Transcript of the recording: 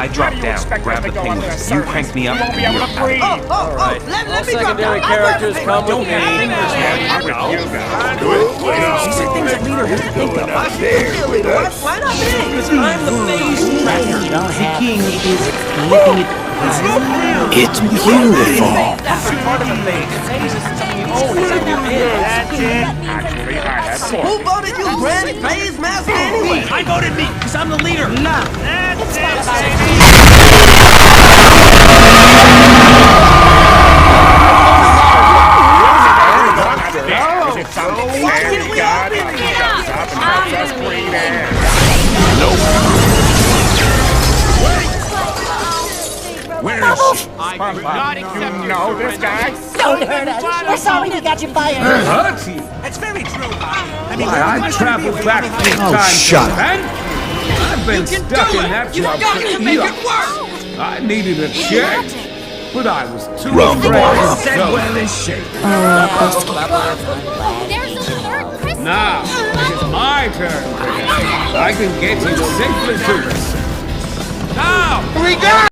I dropped down, grabbed the penguin. You cranked me up. Won't be able to breathe. Alright. Let All me drop secondary down. characters come with me. You said things that leader wouldn't think of. Why not me? Because I'm the phase tracker. The king is licking it. It's beautiful. That's part of the phase. The phase is something you own. It's in your head. That's it. Actually, I had Who voted you Grand Phase Master anyway? I voted me, because I'm the leader. Nah. That's it, Where is she? I do not accept you know this guy? Don't hurt us. We're sorry we got you fired. Hurty! It's very true. I traveled back 3 times. shut up. Thank you. I've been stuck in that job for years. I needed a change, but I was too afraid to Said go. well in shape. There's a third Christmas. Now, it's my turn. I can get you safely to us. Now!